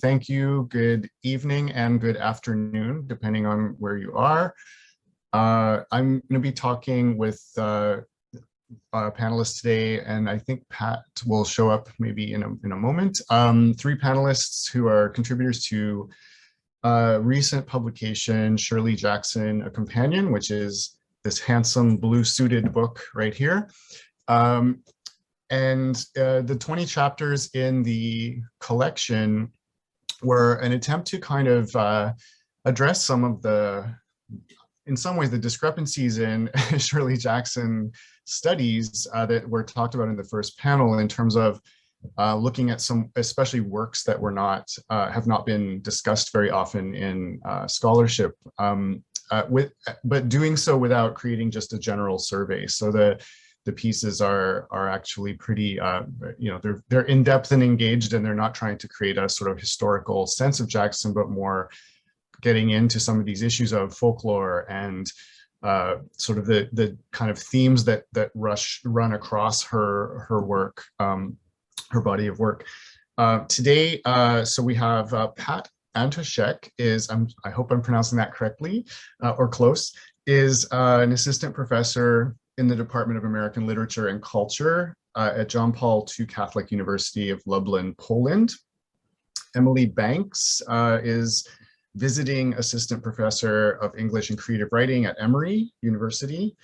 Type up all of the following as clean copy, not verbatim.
Thank you. Good evening and good afternoon, depending on where you are. I'm going to be talking with panelists today, and I think Pat will show up maybe in a moment. Three panelists who are contributors to recent publication, Shirley Jackson, A Companion, which is this handsome blue-suited book right here. The 20 chapters in the collection were an attempt to kind of address some of in some ways, the discrepancies in Shirley Jackson studies that were talked about in the first panel in terms of looking at some, especially works that were not, have not been discussed very often in scholarship, but doing so without creating just a general survey. So the pieces are actually pretty, they're in-depth and engaged, and they're not trying to create a sort of historical sense of Jackson, but more getting into some of these issues of folklore and sort of the kind of themes that run across her work, her body of work. Today, so we have Pat Antoszek I hope I'm pronouncing that correctly, or close, is an assistant professor in the Department of American Literature and Culture at John Paul II Catholic University of Lublin, Poland. Emily Banks is visiting assistant professor of English and creative writing at Emory University.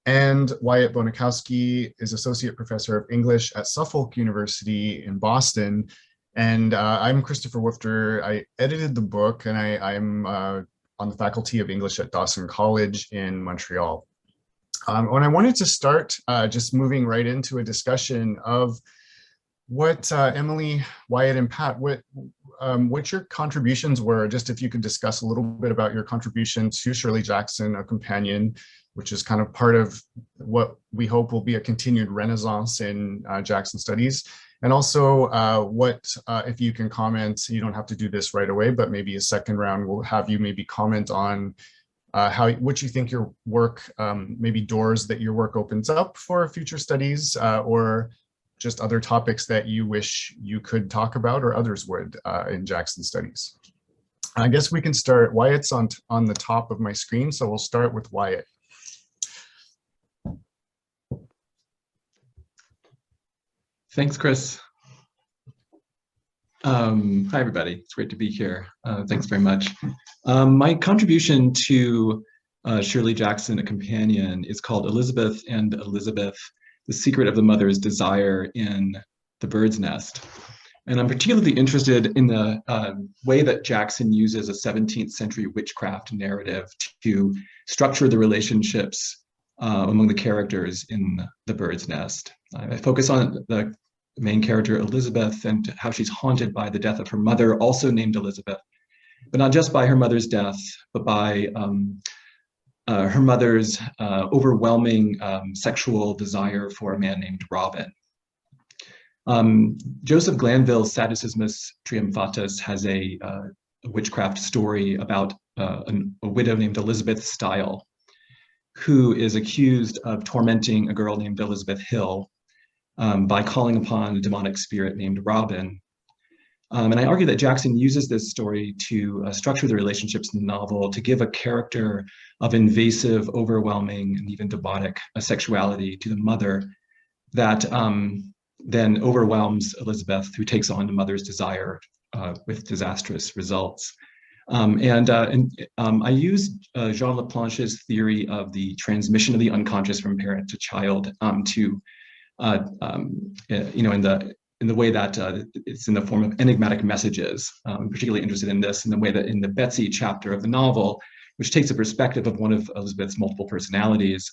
And Wyatt Bonikowski is associate professor of English at Suffolk University in Boston. And I'm Kristopher Woofter. I edited the book, and I'm on the faculty of English at Dawson College in Montreal. When I wanted to start just moving right into a discussion of what Emily, Wyatt, and Pat, what your contributions were, just if you could discuss a little bit about your contribution to Shirley Jackson, A Companion, which is kind of part of what we hope will be a continued renaissance in Jackson studies. And also if you can comment, you don't have to do this right away, but maybe a second round will have you maybe comment on what you think your work, maybe doors that your work opens up for future studies, or just other topics that you wish you could talk about or others would in Jackson studies. I guess we can start. Wyatt's on the top of my screen, so we'll start with Wyatt. Thanks, Chris. Hi, everybody. It's great to be here. Thanks very much. My contribution to Shirley Jackson, A Companion, is called Elizabeth and Elizabeth, The Secret of the Mother's Desire in the Bird's Nest. And I'm particularly interested in the way that Jackson uses a 17th century witchcraft narrative to structure the relationships among the characters in The Bird's Nest. I focus on the main character, Elizabeth, and how she's haunted by the death of her mother, also named Elizabeth, but not just by her mother's death, but by her mother's overwhelming sexual desire for a man named Robin. Joseph Glanville's Sadducismus Triumphatus has a witchcraft story about a widow named Elizabeth Style, who is accused of tormenting a girl named Elizabeth Hill by calling upon a demonic spirit named Robin. And I argue that Jackson uses this story to structure the relationships in the novel to give a character of invasive, overwhelming, and even demonic sexuality to the mother that then overwhelms Elizabeth, who takes on the mother's desire with disastrous results. I use Jean Laplanche's theory of the transmission of the unconscious from parent to child in the way that it's in the form of enigmatic messages. I'm particularly interested in this in the way that in the Betsy chapter of the novel, which takes a perspective of one of Elizabeth's multiple personalities,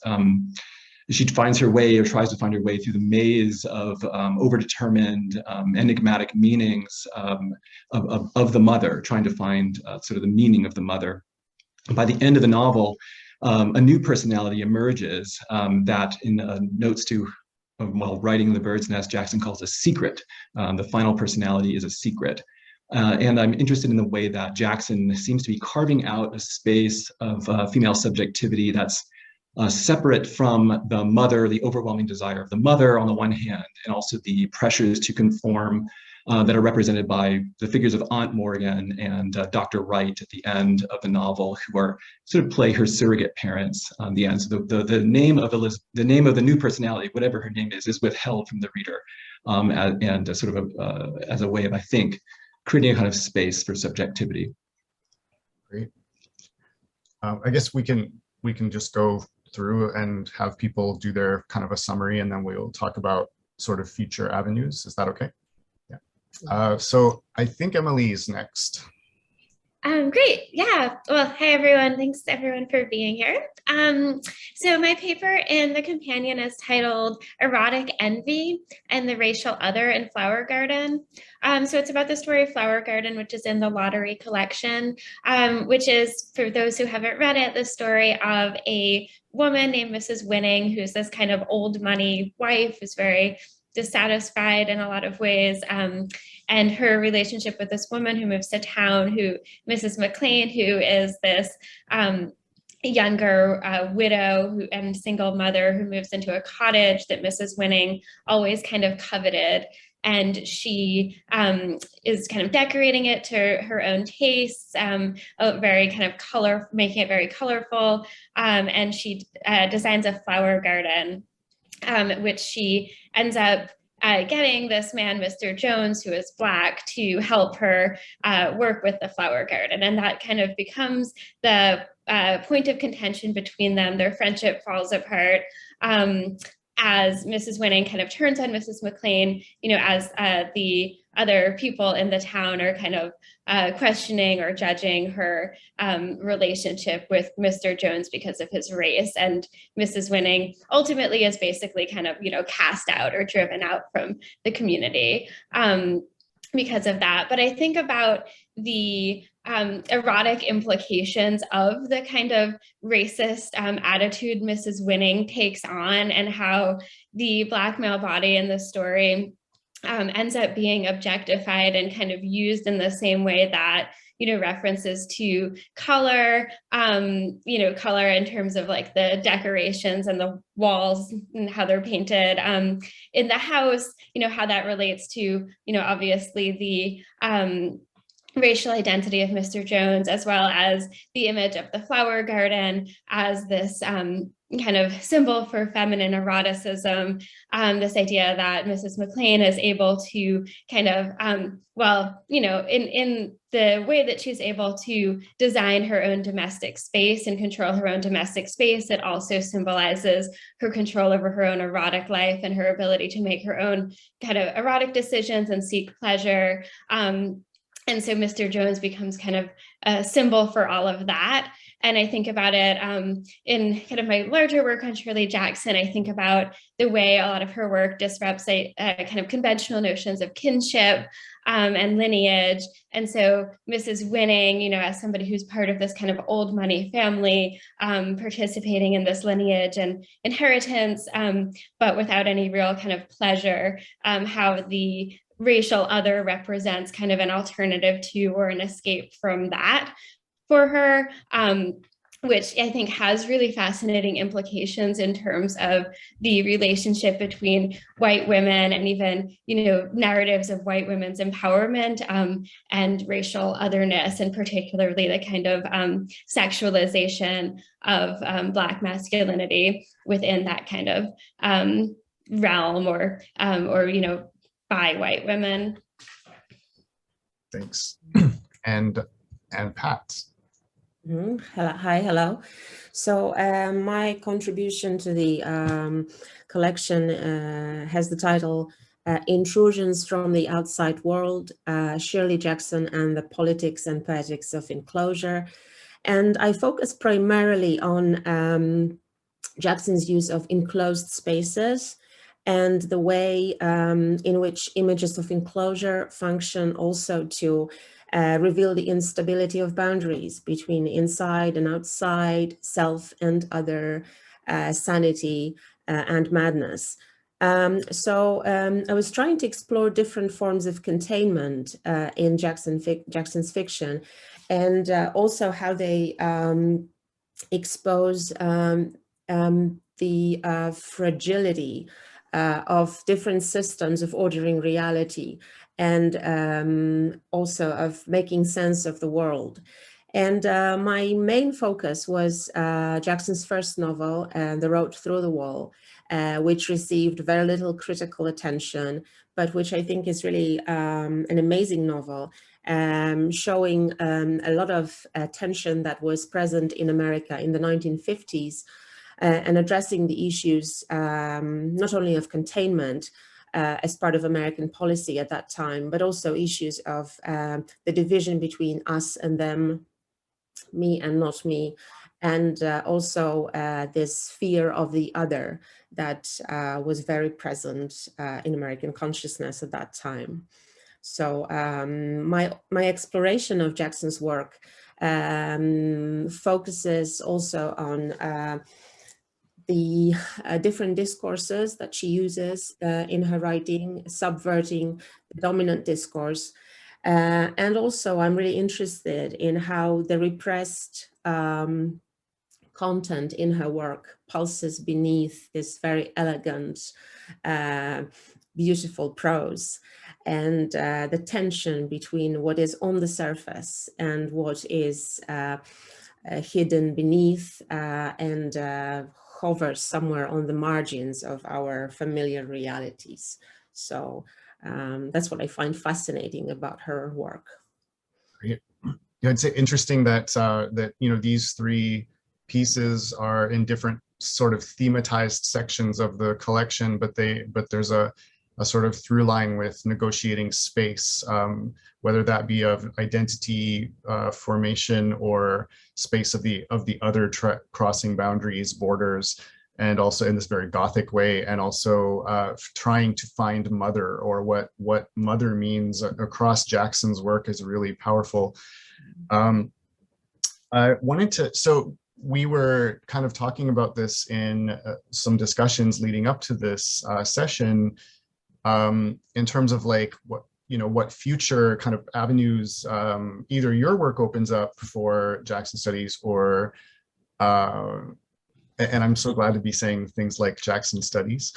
she finds her way, or tries to find her way, through the maze of overdetermined, enigmatic meanings of the mother, trying to find sort of the meaning of the mother. And by the end of the novel, a new personality emerges that in notes to while writing The Bird's Nest, Jackson calls a secret. The final personality is a secret. And I'm interested in the way that Jackson seems to be carving out a space of female subjectivity that's separate from the mother, the overwhelming desire of the mother on the one hand, and also the pressures to conform that are represented by the figures of Aunt Morgan and Dr. Wright at the end of the novel, who are sort of play her surrogate parents on the end. So the name of the name of the new personality, whatever her name is withheld from the reader, and sort of as a way of, I think, creating a kind of space for subjectivity. Great. I guess we can just go through and have people do their kind of a summary, and then we'll talk about sort of future avenues. Is that okay? Yeah. So I think Emily is next. Great. Yeah. Well, hi, everyone. Thanks, everyone, for being here. So my paper in the companion is titled Erotic Envy and the Racial Other in Flower Garden. So it's about the story of Flower Garden, which is in the Lottery collection, which is, for those who haven't read it, the story of a woman named Mrs. Winning, who's this kind of old money wife who's very dissatisfied in a lot of ways, and her relationship with this woman who moves to town, Mrs. McLean, who is this younger widow and single mother who moves into a cottage that Mrs. Winning always kind of coveted. And she is kind of decorating it to her own tastes, very kind of making it very colorful. And she designs a flower garden, which she ends up getting this man, Mr. Jones, who is Black, to help her work with the flower garden. And that kind of becomes the point of contention between them. Their friendship falls apart as Mrs. Winning kind of turns on Mrs. McLean, as the other people in the town are kind of questioning or judging her relationship with Mr. Jones because of his race. And Mrs. Winning ultimately is basically kind of, cast out or driven out from the community because of that. But I think about the erotic implications of the kind of racist attitude Mrs. Winning takes on, and how the Black male body in the story ends up being objectified and kind of used in the same way that, references to color, color in terms of like the decorations and the walls and how they're painted in the house, how that relates to, obviously the racial identity of Mr. Jones, as well as the image of the flower garden as this kind of symbol for feminine eroticism, this idea that Mrs. McLean is able to kind of, in the way that she's able to design her own domestic space and control her own domestic space, it also symbolizes her control over her own erotic life and her ability to make her own kind of erotic decisions and seek pleasure. And so Mr. Jones becomes kind of a symbol for all of that. And I think about it in kind of my larger work on Shirley Jackson. I think about the way a lot of her work disrupts kind of conventional notions of kinship and lineage. And so Mrs. Winning, as somebody who's part of this kind of old money family, participating in this lineage and inheritance, but without any real kind of pleasure, how the racial other represents kind of an alternative to or an escape from that for her, which I think has really fascinating implications in terms of the relationship between white women and even, narratives of white women's empowerment and racial otherness, and particularly the kind of sexualization of Black masculinity within that kind of realm or by white women. Thanks. And Pat. Hello. So my contribution to the collection has the title Intrusions from the Outside World, Shirley Jackson and the Politics and Poetics of Enclosure. And I focus primarily on Jackson's use of enclosed spaces and the way in which images of enclosure function also to reveal the instability of boundaries between inside and outside, self and other, sanity and madness. So I was trying to explore different forms of containment in Jackson's fiction, and also how they expose the fragility of different systems of ordering reality, and also of making sense of the world. And my main focus was Jackson's first novel, The Road Through the Wall, which received very little critical attention, but which I think is really an amazing novel, showing a lot of tension that was present in America in the 1950s, and addressing the issues not only of containment as part of American policy at that time, but also issues of the division between us and them, me and not me, and also this fear of the other that was very present in American consciousness at that time. So my exploration of Jackson's work focuses also on the different discourses that she uses in her writing, subverting the dominant discourse. And also I'm really interested in how the repressed content in her work pulses beneath this very elegant, beautiful prose, and the tension between what is on the surface and what is hidden beneath and hovers somewhere on the margins of our familiar realities. So that's what I find fascinating about her work. Great. Yeah, it's interesting that that these three pieces are in different sort of thematized sections of the collection, but there's a sort of through line with negotiating space, whether that be of identity formation or space of the other, crossing boundaries, borders, and also in this very Gothic way, and also trying to find mother, or what mother means across Jackson's work is really powerful. I wanted to, so we were kind of talking about this in some discussions leading up to this session, in terms of like what future kind of avenues either your work opens up for Jackson Studies, or and I'm so glad to be saying things like Jackson Studies,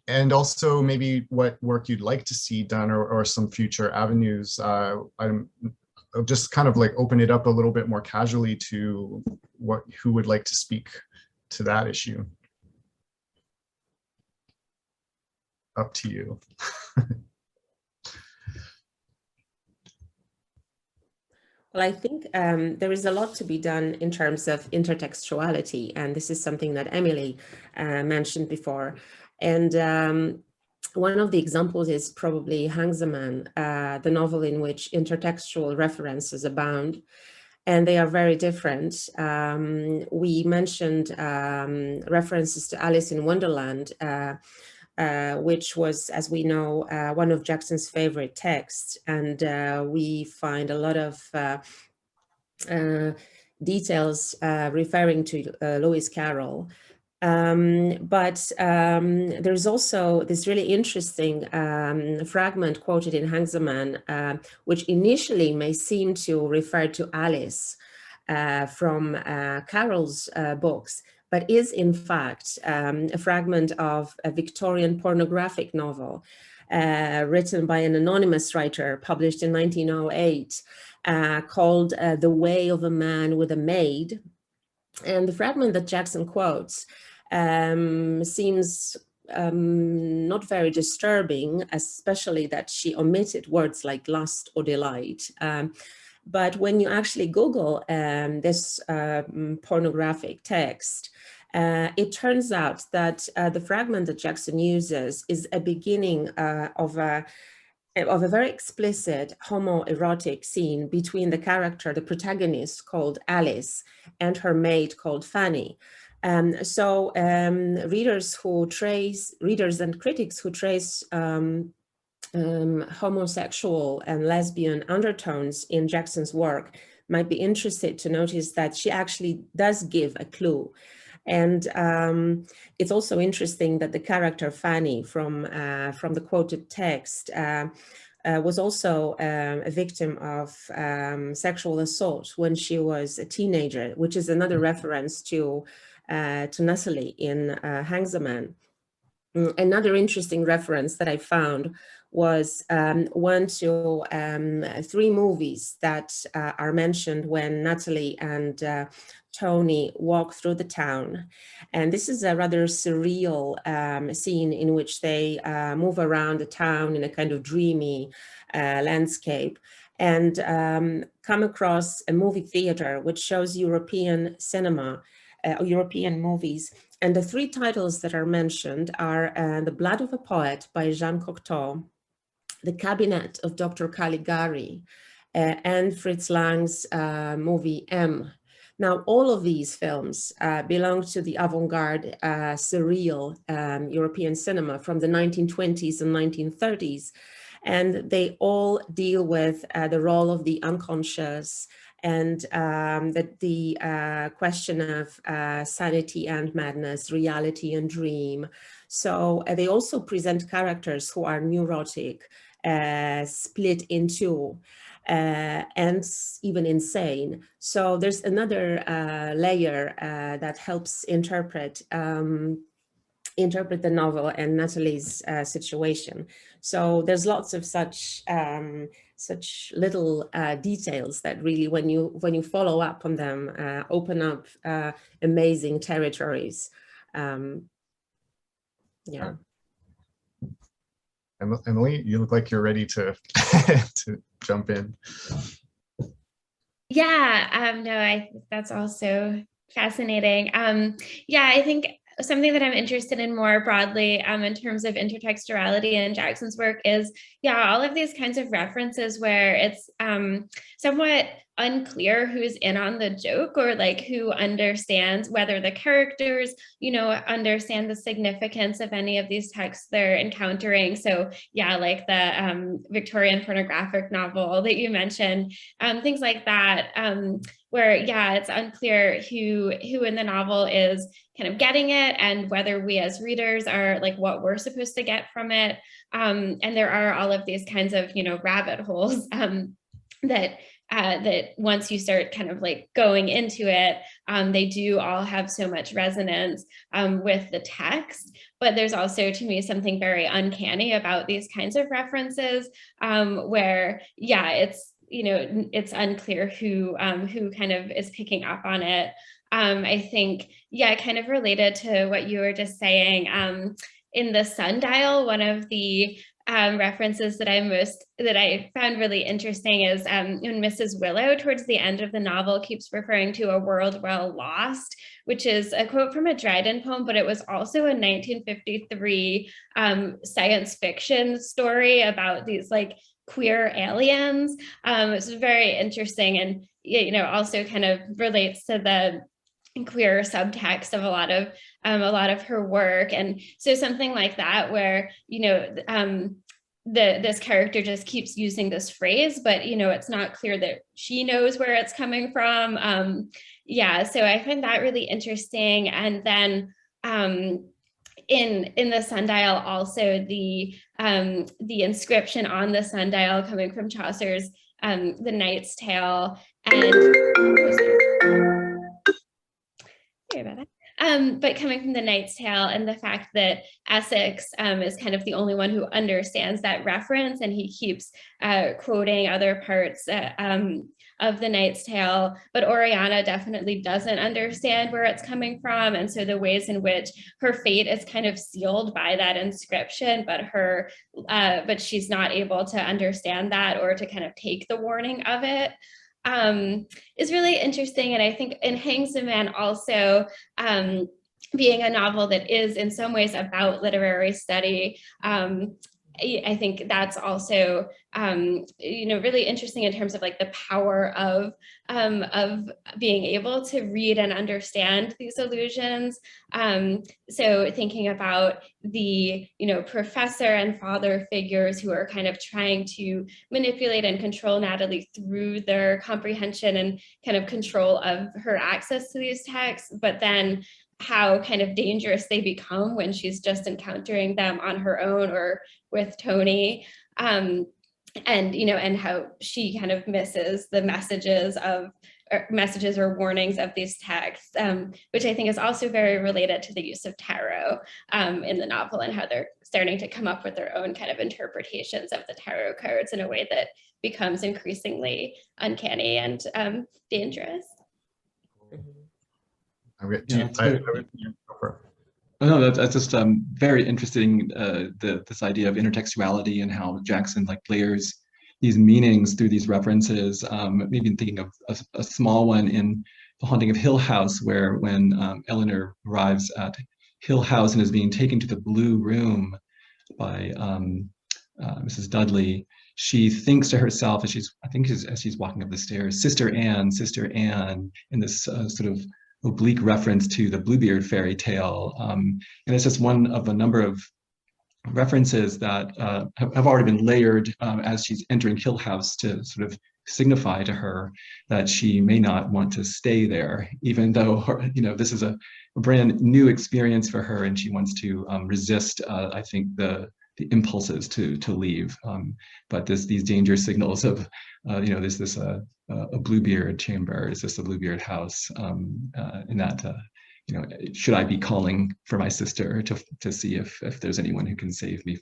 and also maybe what work you'd like to see done, or some future avenues. I'm just kind of like open it up a little bit more casually to who would like to speak to that issue. Up to you. Well, I think there is a lot to be done in terms of intertextuality, and this is something that Emily mentioned before. And one of the examples is probably Hangs a Man, the novel in which intertextual references abound, and they are very different. We mentioned references to Alice in Wonderland, which was, as we know, one of Jackson's favorite texts. And we find a lot of details referring to Lewis Carroll. But there's also this really interesting fragment quoted in Hangs a Man, which initially may seem to refer to Alice from Carroll's books, but is in fact a fragment of a Victorian pornographic novel written by an anonymous writer published in 1908 called The Way of a Man with a Maid. And the fragment that Jackson quotes seems not very disturbing, especially that she omitted words like lust or delight. But when you actually Google this pornographic text, it turns out that the fragment that Jackson uses is a beginning of a very explicit homoerotic scene between the character, the protagonist called Alice, and her maid called Fanny. So readers and critics who trace homosexual and lesbian undertones in Jackson's work might be interested to notice that she actually does give a clue. And it's also interesting that the character Fanny from the quoted text was also a victim of sexual assault when she was a teenager, which is another reference to Nussely in Hangs a Man. Another interesting reference that I found was one to 3 movies that are mentioned when Natalie and Tony walk through the town. And this is a rather surreal scene in which they move around the town in a kind of dreamy landscape, and come across a movie theater which shows European cinema, European movies. And the 3 titles that are mentioned are The Blood of a Poet by Jean Cocteau, The Cabinet of Dr. Caligari, and Fritz Lang's movie M. Now, all of these films belong to the avant-garde surreal European cinema from the 1920s and 1930s. And they all deal with the role of the unconscious, and the question of sanity and madness, reality and dream. So they also present characters who are neurotic, split in 2, and even insane. So there's another layer that helps interpret the novel and Natalie's situation. So there's lots of such little details that really, when you follow up on them, open up amazing territories. Yeah. Emily, you look like you're ready to to jump in. Yeah, no, that's also fascinating. Yeah, I think something that I'm interested in more broadly in terms of intertextuality in Jackson's work is, yeah, all of these kinds of references where it's somewhat unclear who's in on the joke, or like who understands, whether the characters, understand the significance of any of these texts they're encountering. So yeah, like the Victorian pornographic novel that you mentioned, things like that, where yeah, it's unclear who in the novel is kind of getting it, and whether we as readers are like what we're supposed to get from it. And there are all of these kinds of rabbit holes that once you start kind of like going into it, they do all have so much resonance with the text. But there's also, to me, something very uncanny about these kinds of references, where yeah, it's unclear who kind of is picking up on it. I think, yeah, kind of related to what you were just saying, in the sundial, one of the references that I found really interesting is when Mrs. Willow, towards the end of the novel, keeps referring to a world well lost, which is a quote from a Dryden poem, but it was also a 1953 science fiction story about these like queer aliens. It's very interesting, and also kind of relates to the queer subtext of a lot of her work. And so something like that, where this character just keeps using this phrase, but it's not clear that she knows where it's coming from. Yeah, so I find that really interesting. And then in the sundial, also the inscription on the sundial coming from Chaucer's The Knight's Tale, and about that. But coming from The Knight's Tale, and the fact that Essex is kind of the only one who understands that reference, and he keeps quoting other parts of The Knight's Tale, but Oriana definitely doesn't understand where it's coming from, and so the ways in which her fate is kind of sealed by that inscription, but she's not able to understand that or to kind of take the warning of it, is really interesting. And I think in Hangs the Man also, being a novel that is in some ways about literary study, I think that's also really interesting in terms of like the power of being able to read and understand these allusions. So thinking about the professor and father figures who are kind of trying to manipulate and control Natalie through their comprehension and kind of control of her access to these texts, but then how kind of dangerous they become when she's just encountering them on her own or with Tony. and, and how she kind of misses the messages or warnings of these texts, which I think is also very related to the use of tarot in the novel, and how they're starting to come up with their own kind of interpretations of the tarot cards in a way that becomes increasingly uncanny and dangerous. Oh, no, that's just very interesting. This idea of intertextuality and how Jackson layers these meanings through these references. Maybe thinking of a small one in The Haunting of Hill House, where when Eleanor arrives at Hill House and is being taken to the Blue Room by Mrs. Dudley, she thinks to herself as she's walking up the stairs, Sister Anne, in this sort of oblique reference to the Bluebeard fairy tale. And it's just one of a number of references that have already been layered as she's entering Hill House to sort of signify to her that she may not want to stay there, even though this is a brand new experience for her, and she wants to resist, I think, the impulses to leave. But these danger signals of, there's this a Bluebeard chamber, is this a Bluebeard house, in that, should I be calling for my sister to see if there's anyone who can save me?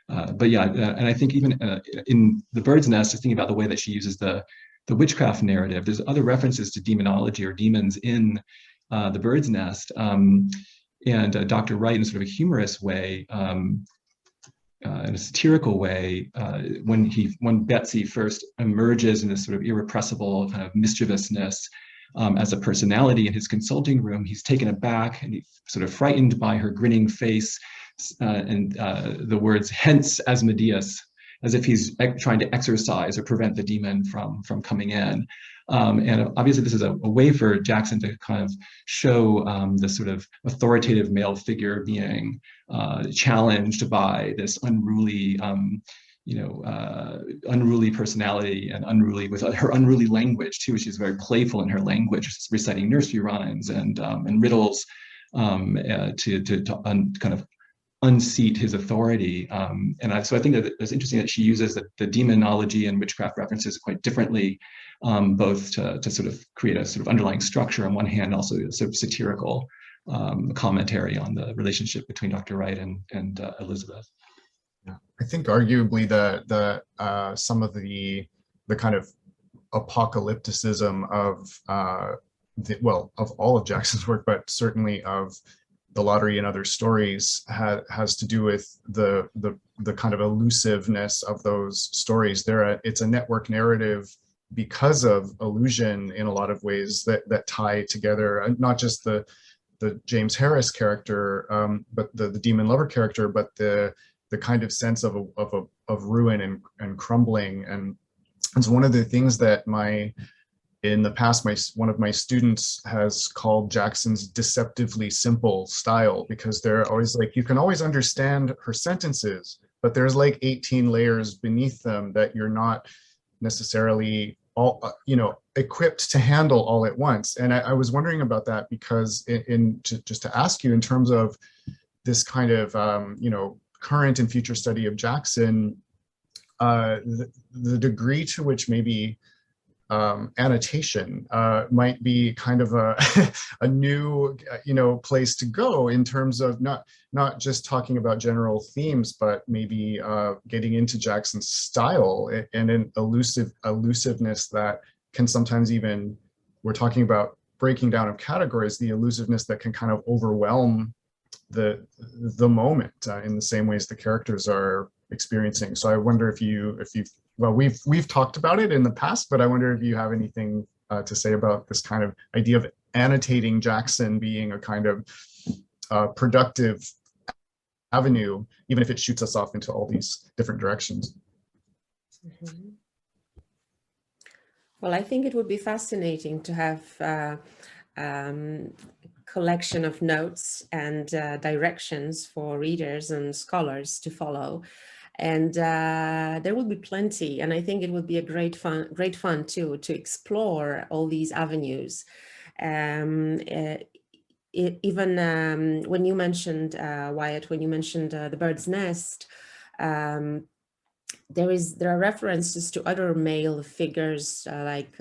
But yeah, and I think even in The Bird's Nest, just thinking about the way that she uses the witchcraft narrative, there's other references to demonology or demons in The Bird's Nest, and Dr. Wright, in sort of a humorous way, in a satirical way, when Betsy first emerges in this sort of irrepressible kind of mischievousness as a personality in his consulting room, he's taken aback and he's sort of frightened by her grinning face and the words "hence Asmodeus," as if he's trying to exorcise or prevent the demon from coming in. And obviously this is a way for Jackson to kind of show this sort of authoritative male figure being challenged by this unruly, unruly personality, and unruly with her unruly language too. She's very playful in her language, reciting nursery rhymes and riddles to kind of unseat his authority. So I think that it's interesting that she uses the demonology and witchcraft references quite differently, both to sort of create a sort of underlying structure on one hand, also a sort of satirical commentary on the relationship between Dr. Wright and Elizabeth. Yeah, I think arguably the some of the kind of apocalypticism of of all of Jackson's work, but certainly of The Lottery and Other Stories has to do with the kind of elusiveness of those stories. It's a network narrative because of illusion in a lot of ways that tie together not just the James Harris character, but the demon lover character, but the kind of sense of ruin and crumbling. And it's one of the things that in the past, one of my students has called Jackson's deceptively simple style, because they're always like, you can always understand her sentences, but there's like 18 layers beneath them that you're not necessarily all, equipped to handle all at once. And I was wondering about that, because just to ask you in terms of this kind of, current and future study of Jackson, the degree to which maybe annotation might be kind of a new place to go in terms of not just talking about general themes, but maybe getting into Jackson's style and an elusiveness that can sometimes even, we're talking about breaking down of categories, the elusiveness that can kind of overwhelm the moment in the same ways the characters are experiencing. So I wonder if you well, we've talked about it in the past, but I wonder if you have anything to say about this kind of idea of annotating Jackson being a kind of productive avenue, even if it shoots us off into all these different directions. Mm-hmm. Well, I think it would be fascinating to have collection of notes and directions for readers and scholars to follow. And there will be plenty, and I think it would be a great fun too to explore all these avenues. Even when you mentioned Wyatt, when you mentioned The Bird's Nest, there are references to other male figures like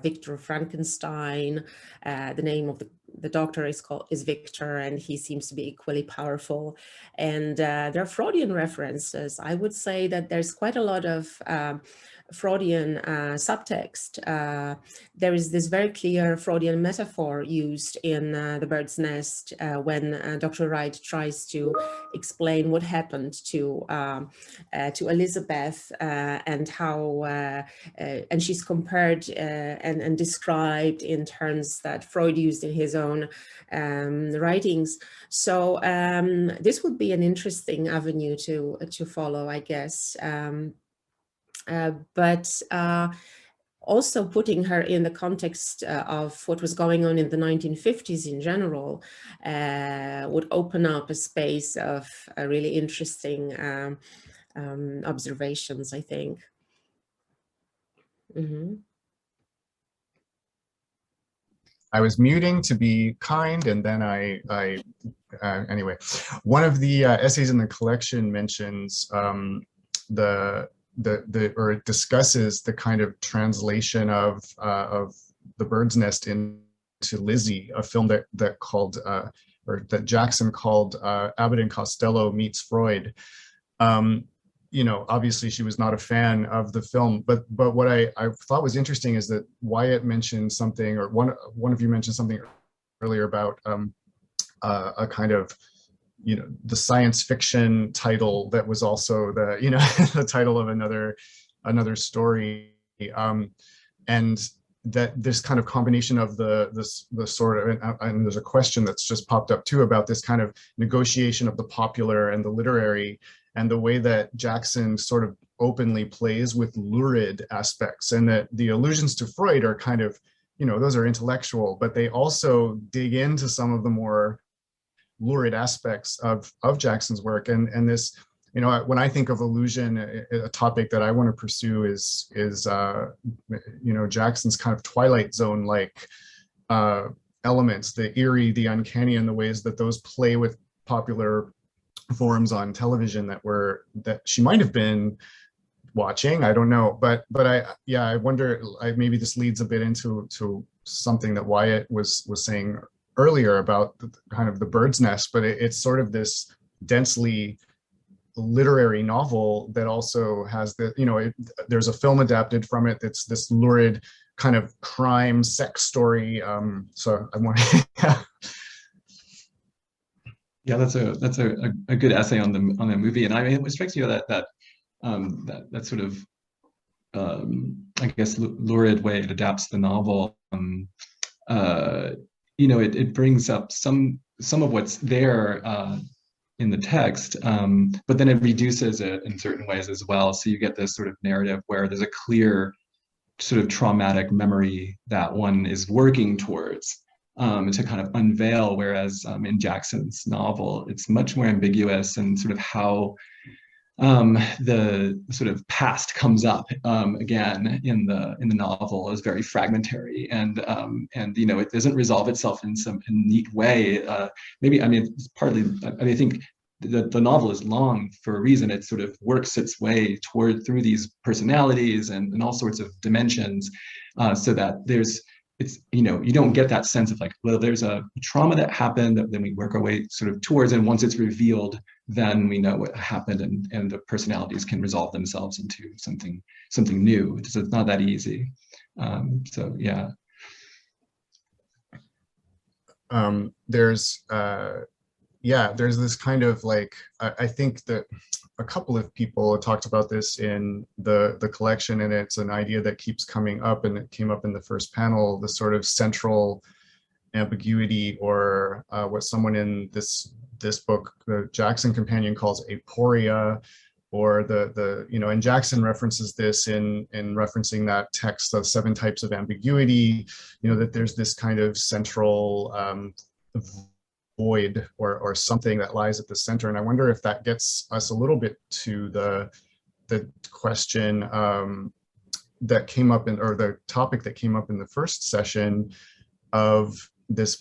Victor Frankenstein. The name of the doctor is Victor, and he seems to be equally powerful. And there are Freudian references. I would say that there's quite a lot of Freudian subtext. There is this very clear Freudian metaphor used in The Bird's Nest when Dr. Wright tries to explain what happened to Elizabeth and how and she's compared and described in terms that Freud used in his own writings. So this would be an interesting avenue to follow, I guess. But also putting her in the context of what was going on in the 1950s in general would open up a space of really interesting observations, I think. Mm-hmm. I was muting to be kind, and then anyway, one of the essays in the collection mentions or it discusses the kind of translation of The Bird's Nest into Lizzie, a film that Jackson called Abbott and Costello Meets Freud. You know, obviously she was not a fan of the film, but what I thought was interesting is that Wyatt mentioned something, or one of you mentioned something earlier about a kind of, you know, the science fiction title that was also the, you know, the title of another story, and that this kind of combination of the sort of, and there's a question that's just popped up too about this kind of negotiation of the popular and the literary, and the way that Jackson sort of openly plays with lurid aspects, and that the allusions to Freud are kind of, you know, those are intellectual, but they also dig into some of the more lurid aspects of Jackson's work. And this, you know, when I think of illusion, a topic that I want to pursue is you know, Jackson's kind of Twilight Zone like elements, the eerie, the uncanny, and the ways that those play with popular forms on television that she might have been watching. I don't know, but I wonder, maybe this leads a bit into something that Wyatt was saying earlier about kind of The Bird's Nest, but it's sort of this densely literary novel that also has the, you know, there's a film adapted from it that's this lurid kind of crime sex story. So I want to Yeah, that's a good essay on the movie, and I mean, it strikes you that sort of I guess lurid way it adapts the novel. You know, it brings up some of what's there in the text, but then it reduces it in certain ways as well. So you get this sort of narrative where there's a clear sort of traumatic memory that one is working towards to kind of unveil, whereas in Jackson's novel, it's much more ambiguous, and sort of how the sort of past comes up again in the novel is very fragmentary, and you know, it doesn't resolve itself in some neat way. Maybe, I mean, it's partly, I mean, I think the novel is long for a reason. It sort of works its way through these personalities and all sorts of dimensions, so that it's, you know, you don't get that sense of like, well, there's a trauma that happened, then we work our way sort of towards, and once it's revealed, then we know what happened, and the personalities can resolve themselves into something new. So it's not that easy. So yeah. There's this kind of like, I think that a couple of people talked about this in the collection, and it's an idea that keeps coming up, and it came up in the first panel, the sort of central ambiguity, or what someone in this book, the Jackson Companion, calls aporia, or the you know, and Jackson references this in referencing that text of 7 Types of Ambiguity, you know, that there's this kind of central void or something that lies at the center. And I wonder if that gets us a little bit to the question that came up or the topic that came up in the first session of this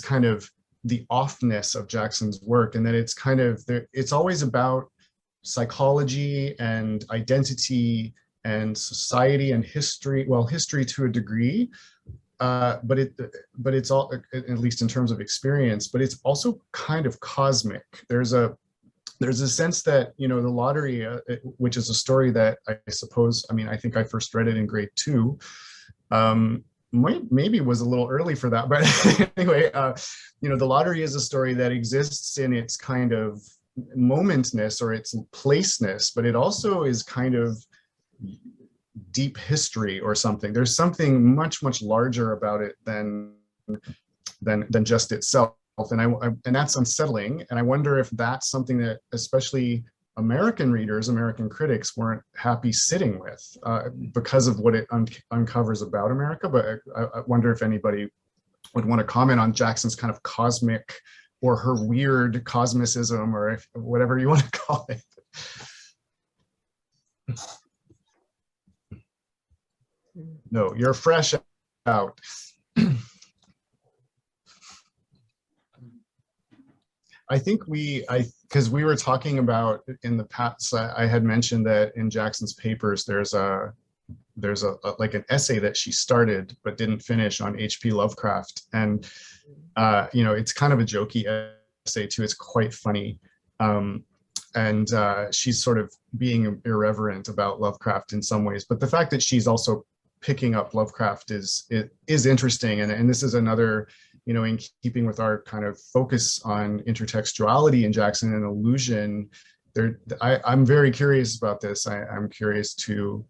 kind of the offness of Jackson's work, and that it's kind of it's always about psychology and identity and society and history, well, history to a degree, but it's all, at least in terms of experience, but it's also kind of cosmic. There's a sense that, you know, the lottery, which is a story that I suppose, I mean, I think I first read it in grade 2. Maybe was a little early for that, but anyway, you know, the lottery is a story that exists in its kind of momentness or its placeness, but it also is kind of deep history or something. There's something much, much larger about it than just itself. And that's unsettling. And I wonder if that's something that especially American readers, American critics weren't happy sitting with because of what it uncovers about America. But I wonder if anybody would want to comment on Jackson's kind of cosmic or her weird cosmicism, or if, whatever you want to call it. No, you're fresh out. I think because we were talking about in the past, I had mentioned that in Jackson's papers, there's like an essay that she started but didn't finish on H.P. Lovecraft. And, you know, it's kind of a jokey essay too. It's quite funny. And she's sort of being irreverent about Lovecraft in some ways. But the fact that she's also picking up Lovecraft is interesting. And this is another, you know, in keeping with our kind of focus on intertextuality in Jackson and illusion, I'm very curious about this. I'm curious to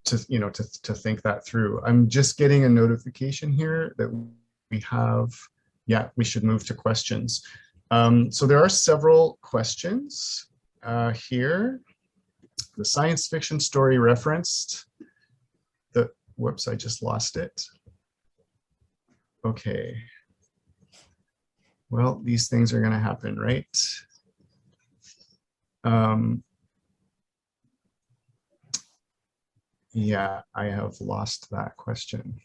think that through. I'm just getting a notification here that we have, yeah, we should move to questions. So there are several questions here. The science fiction story referenced, whoops, I just lost it. Okay. Well, these things are going to happen, right? Yeah, I have lost that question.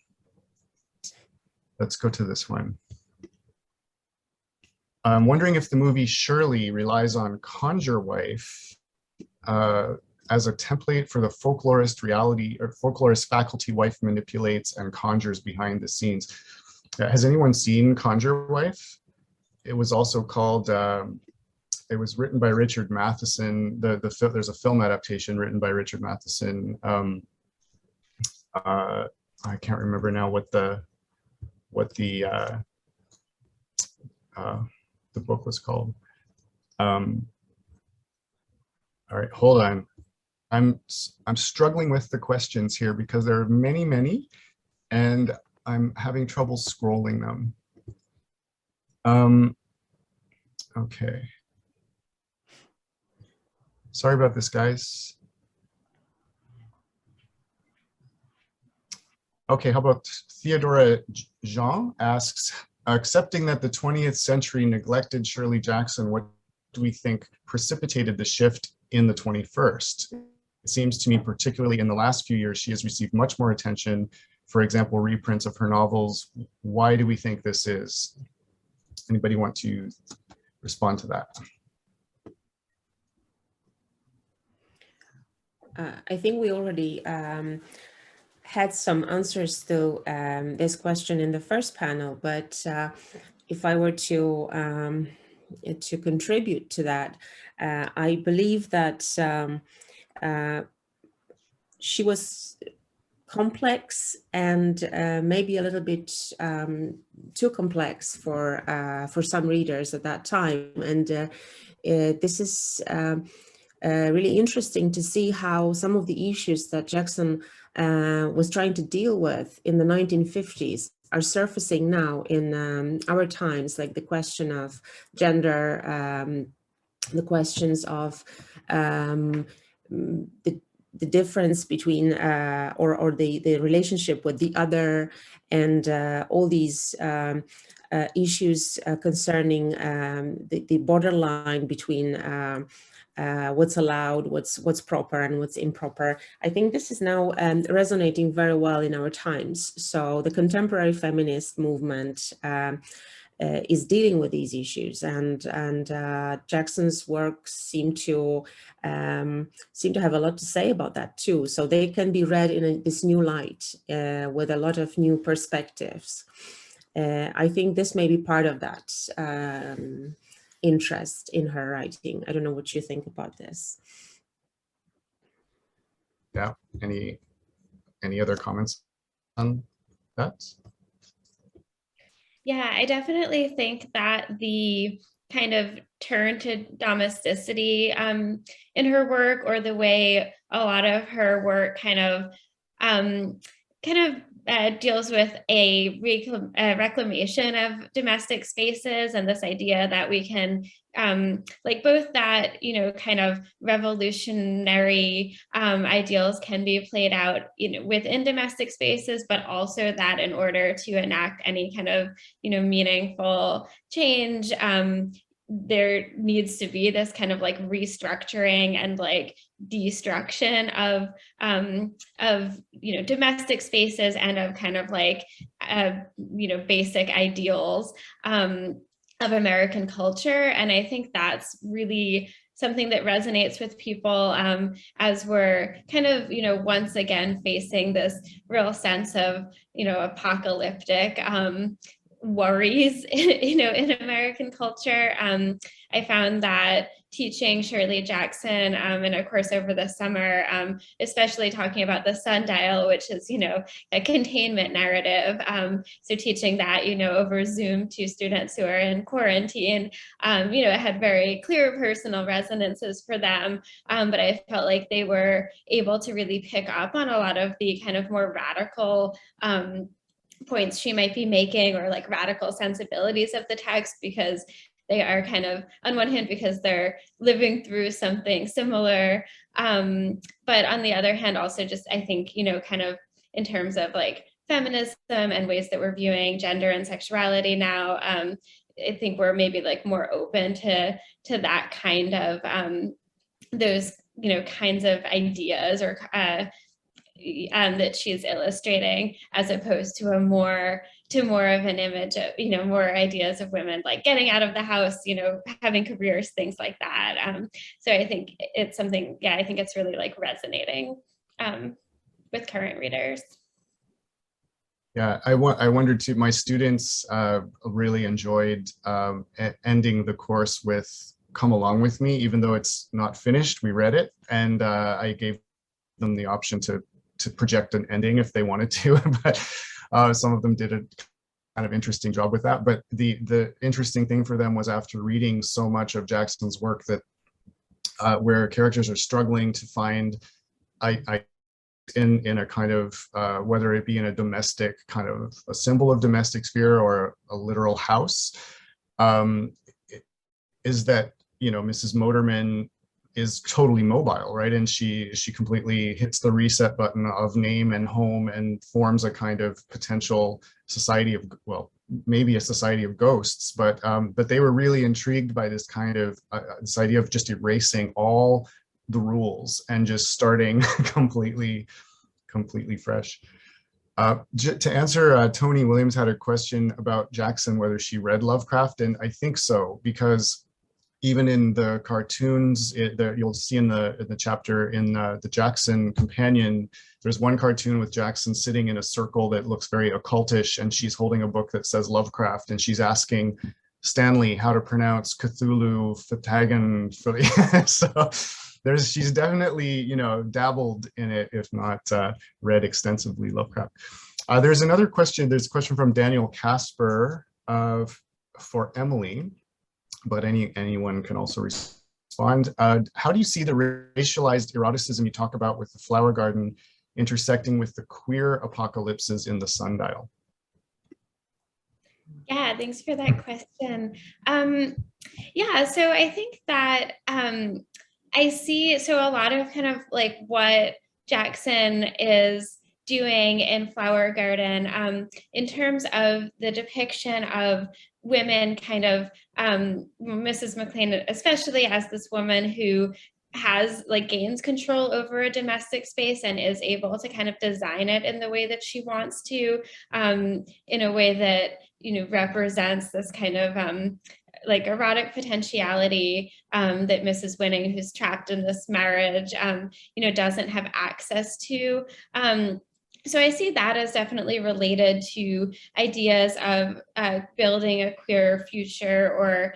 Let's go to this one. I'm wondering if the movie Shirley relies on Conjure Wife as a template for the folklorist reality, or folklorist faculty wife manipulates and conjures behind the scenes. Has anyone seen Conjure Wife? It was also called, it was written by Richard Matheson. There's a film adaptation written by Richard Matheson. I can't remember now what the book was called. All right, hold on. I'm struggling with the questions here because there are many, and I'm having trouble scrolling them. Okay. Sorry about this, guys. Okay, how about Theodora Jean asks, accepting that the 20th century neglected Shirley Jackson, what do we think precipitated the shift in the 21st? It seems to me, particularly in the last few years, she has received much more attention. For example, reprints of her novels. Why do we think this is? Anybody want to respond to that? I think we already had some answers to this question in the first panel, but if I were to contribute to that, I believe that she was complex and maybe a little bit too complex for some readers at that time. And this is really interesting to see how some of the issues that Jackson was trying to deal with in the 1950s are surfacing now in our times, like the question of gender, the questions of the difference between or the relationship with the other, and all these issues concerning the borderline between what's allowed, what's proper and what's improper. I think this is now resonating very well in our times. So the contemporary feminist movement is dealing with these issues, and Jackson's work seem to have a lot to say about that too. So they can be read in this new light with a lot of new perspectives. I think this may be part of that interest in her writing. I don't know what you think about this. Yeah. Any other comments on that? Yeah, I definitely think that the kind of turn to domesticity in her work, or the way a lot of her work kind of deals with a reclamation of domestic spaces, and this idea that we can like both that, you know, kind of revolutionary ideals can be played out, you know, within domestic spaces, but also that in order to enact any kind of, you know, meaningful change, there needs to be this kind of like restructuring and like destruction of you know, domestic spaces, and of kind of like you know, basic ideals of American culture. And I think that's really something that resonates with people as we're kind of, you know, once again facing this real sense of, you know, apocalyptic worries, you know, in American culture. I found that teaching Shirley Jackson in a course over the summer, especially talking about the sundial, which is, you know, a containment narrative. So teaching that, you know, over Zoom to students who are in quarantine, you know, it had very clear personal resonances for them. But I felt like they were able to really pick up on a lot of the kind of more radical points she might be making, or like radical sensibilities of the text, because they are kind of, on one hand, because they're living through something similar, but on the other hand, also just, I think, you know, kind of in terms of like feminism and ways that we're viewing gender and sexuality now, I think we're maybe like more open to that kind of those, you know, kinds of ideas, or that she's illustrating, as opposed to more of an image of, you know, more ideas of women like getting out of the house, you know, having careers, things like that. So I think it's something, yeah, I think it's really like resonating with current readers. Yeah, I wondered too, my students really enjoyed ending the course with "Come Along With Me," even though it's not finished. We read it, and I gave them the option to project an ending if they wanted to, but some of them did a kind of interesting job with that. But the interesting thing for them was, after reading so much of Jackson's work, that where characters are struggling to find in a kind of whether it be in a domestic kind of a symbol of domestic sphere or a literal house, is that, you know, Mrs. Motorman is totally mobile, right? And she completely hits the reset button of name and home, and forms a kind of potential society of, well, maybe a society of ghosts, but they were really intrigued by this kind of this idea of just erasing all the rules and just starting completely fresh. To answer, Tony Williams had a question about Jackson, whether she read Lovecraft, and I think so, because even in the cartoons, you'll see in the chapter in the Jackson Companion, there's one cartoon with Jackson sitting in a circle that looks very occultish, and she's holding a book that says Lovecraft, and she's asking Stanley how to pronounce Cthulhu, Fatagan. So she's definitely, you know, dabbled in it, if not read extensively Lovecraft. There's another question. There's a question from Daniel Casper for Emily, but anyone can also respond. How do you see the racialized eroticism you talk about with the Flower Garden intersecting with the queer apocalypses in the Sundial? Yeah, thanks for that question. Yeah, so I think that I see, so a lot of kind of like what Jackson is doing in Flower Garden in terms of the depiction of women, kind of Mrs. McLean, especially as this woman who has like gains control over a domestic space and is able to kind of design it in the way that she wants to, in a way that represents this kind of like erotic potentiality that Mrs. Winning, who's trapped in this marriage, doesn't have access to. So I see that as definitely related to ideas of building a queer future, or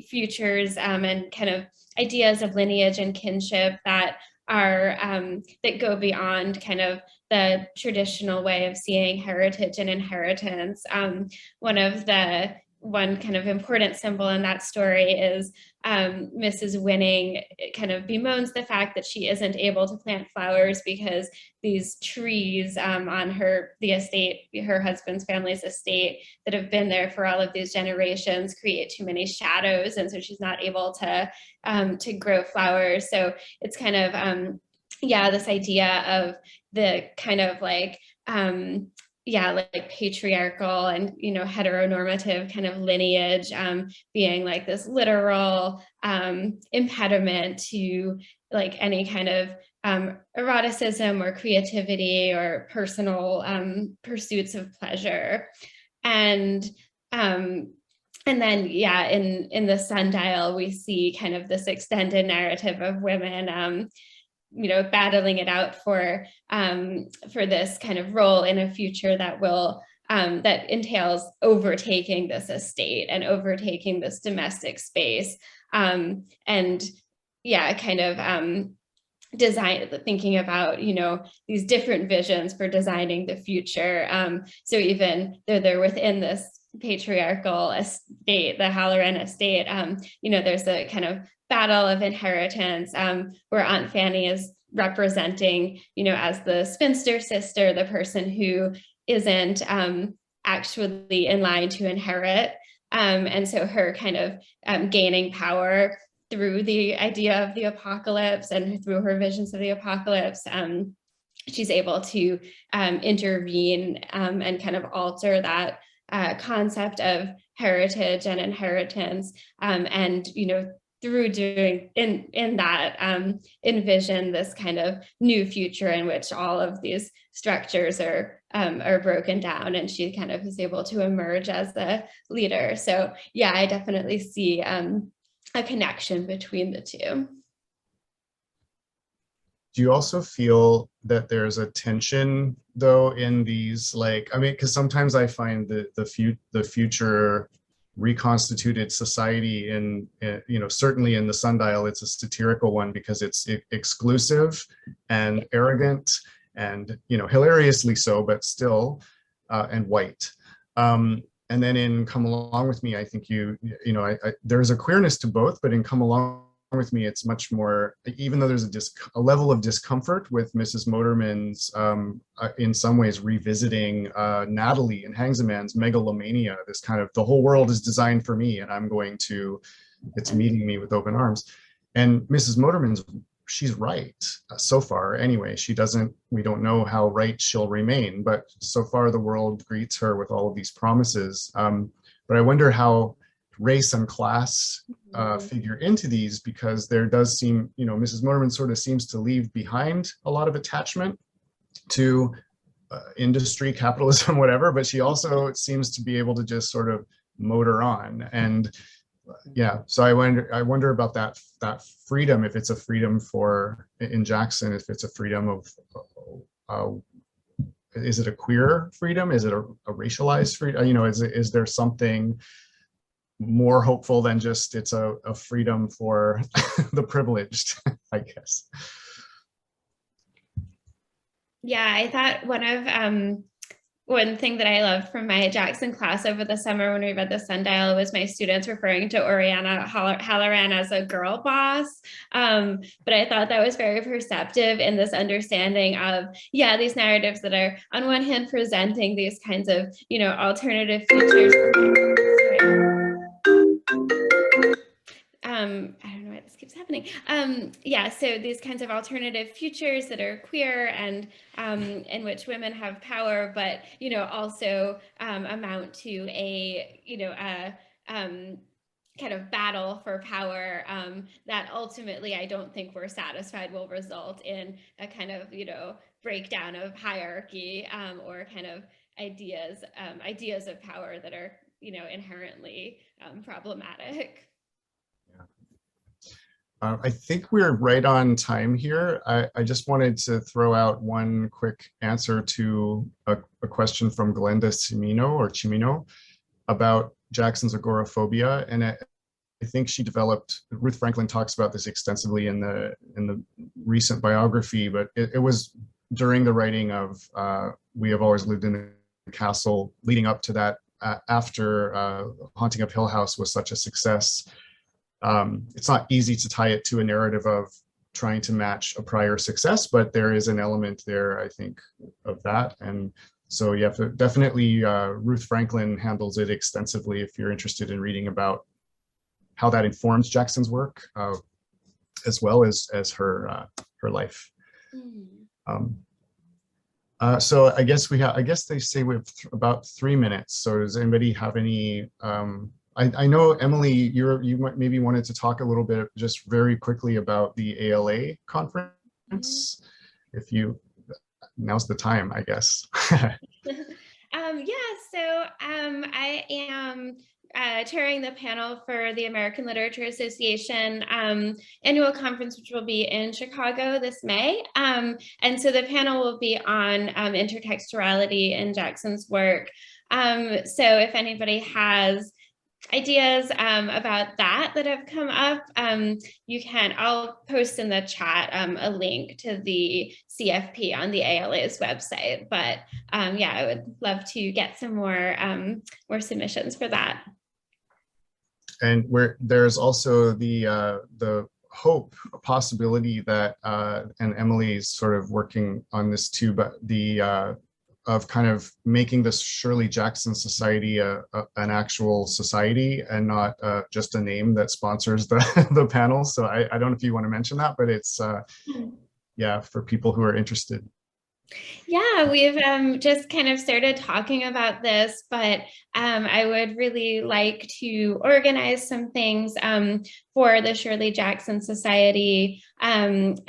futures and kind of ideas of lineage and kinship that are that go beyond kind of the traditional way of seeing heritage and inheritance. One kind of important symbol in that story is Mrs. Winning kind of bemoans the fact that she isn't able to plant flowers because these trees on the estate, her husband's family's estate, that have been there for all of these generations, create too many shadows, and so she's not able to grow flowers. So it's kind of this idea of the kind of like patriarchal and heteronormative kind of lineage being like this literal impediment to like any kind of eroticism or creativity or personal pursuits of pleasure. And then in the sundial we see kind of this extended narrative of women battling it out for this kind of role in a future that will that entails overtaking this estate and overtaking this domestic space, thinking about these different visions for designing the future. So even though they're within this patriarchal estate, the Halloran estate, there's a kind of battle of inheritance where Aunt Fanny is representing, as the spinster sister, the person who isn't actually in line to inherit. And so her kind of gaining power through the idea of the apocalypse and through her visions of the apocalypse, she's able to intervene and kind of alter that concept of heritage and inheritance, and through doing in that envision this kind of new future in which all of these structures are broken down, and she kind of is able to emerge as the leader. So yeah, I definitely see a connection between the two. Do you also feel that there's a tension though in these, like, I mean, because sometimes I find the future reconstituted society in, certainly in the sundial, it's a satirical one because it's exclusive and arrogant and, hilariously so, but still, and white. And then in Come Along With Me, I think there's a queerness to both, but in Come Along With Me, it's much more, even though there's a level of discomfort with Mrs. Motorman's, in some ways revisiting Natalie and Hangsaman's megalomania, this kind of, the whole world is designed for me and it's meeting me with open arms. And Mrs. Motorman's, she's right so far. Anyway, we don't know how right she'll remain, but so far the world greets her with all of these promises. But I wonder how race and class figure into these, because there does seem, Mrs. Motorman sort of seems to leave behind a lot of attachment to industry, capitalism, whatever, but she also seems to be able to just sort of motor on. And yeah, so I wonder about that freedom, if it's a freedom in Jackson, if it's a freedom of, is it a queer freedom? Is it a racialized freedom? Is there something more hopeful than just it's a freedom for the privileged, I guess? Yeah, I thought one thing that I loved from my Jackson class over the summer when we read the sundial was my students referring to Oriana Halloran as a girl boss. But I thought that was very perceptive in this understanding of, these narratives that are on one hand presenting these kinds of, alternative features. I don't know why this keeps happening. So these kinds of alternative futures that are queer and in which women have power, but also amount to a kind of battle for power that ultimately I don't think we're satisfied will result in a kind of breakdown of hierarchy or kind of ideas of power that are, inherently problematic. I think we're right on time here. I just wanted to throw out one quick answer to a question from Glenda Cimino about Jackson's agoraphobia. And I think Ruth Franklin talks about this extensively in the recent biography, but it was during the writing of We Have Always Lived in the Castle, leading up to that, after Haunting of Hill House was such a success. It's not easy to tie it to a narrative of trying to match a prior success, but there is an element there, I think, of that. And so yeah, definitely Ruth Franklin handles it extensively if you're interested in reading about how that informs Jackson's work, as well as her life. So I guess they say we have about 3 minutes. So does anybody have any? I know, Emily, you maybe wanted to talk a little bit, just very quickly, about the ALA conference. Now's the time, I guess. So I am chairing the panel for the American Literature Association annual conference, which will be in Chicago this May. And so the panel will be on intertextuality in Jackson's work. So if anybody has ideas about that have come up, I'll post in the chat a link to the CFP on the ALA's website. But I would love to get some more submissions for that. And there's also the hope, a possibility that, and Emily's sort of working on this too, but of kind of making this Shirley Jackson Society an actual society and not just a name that sponsors the panel. So I don't know if you want to mention that, but it's for people who are interested. Yeah, we've just kind of started talking about this, but I would really like to organize some things for the Shirley Jackson Society. And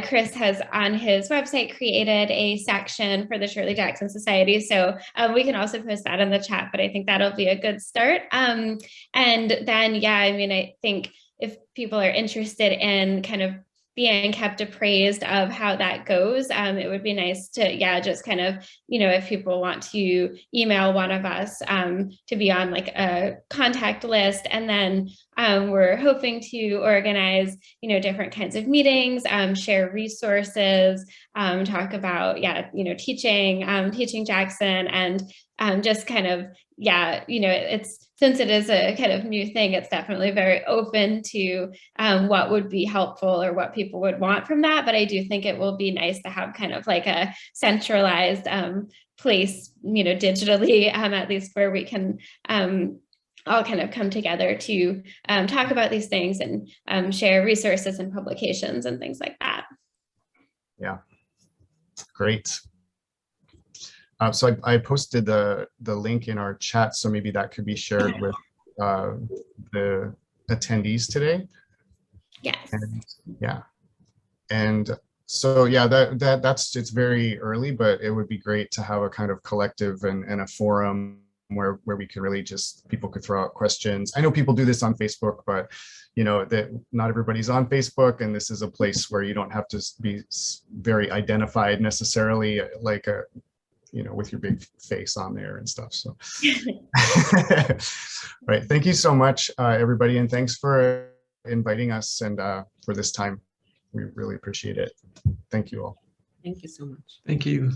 Chris has on his website created a section for the Shirley Jackson Society. So we can also post that in the chat, but I think that'll be a good start. And then, I think if people are interested in kind of being kept appraised of how that goes, it would be nice to, just kind of, if people want to email one of us to be on like a contact list. And then we're hoping to organize, different kinds of meetings, share resources, talk about, teaching Jackson, and just kind of, since it is a kind of new thing, it's definitely very open to what would be helpful or what people would want from that. But I do think it will be nice to have kind of like a centralized place, digitally, at least, where we can all kind of come together to talk about these things and share resources and publications and things like that. Yeah, great. So I posted the link in our chat, so maybe that could be shared with the attendees today. Yes. And so it's very early, but it would be great to have a kind of collective and a forum where we could really people could throw out questions. I know people do this on Facebook, but that not everybody's on Facebook, and this is a place where you don't have to be very identified necessarily, like with your big face on there and stuff. So, right. Thank you so much, everybody. And thanks for inviting us and for this time. We really appreciate it. Thank you all. Thank you so much. Thank you.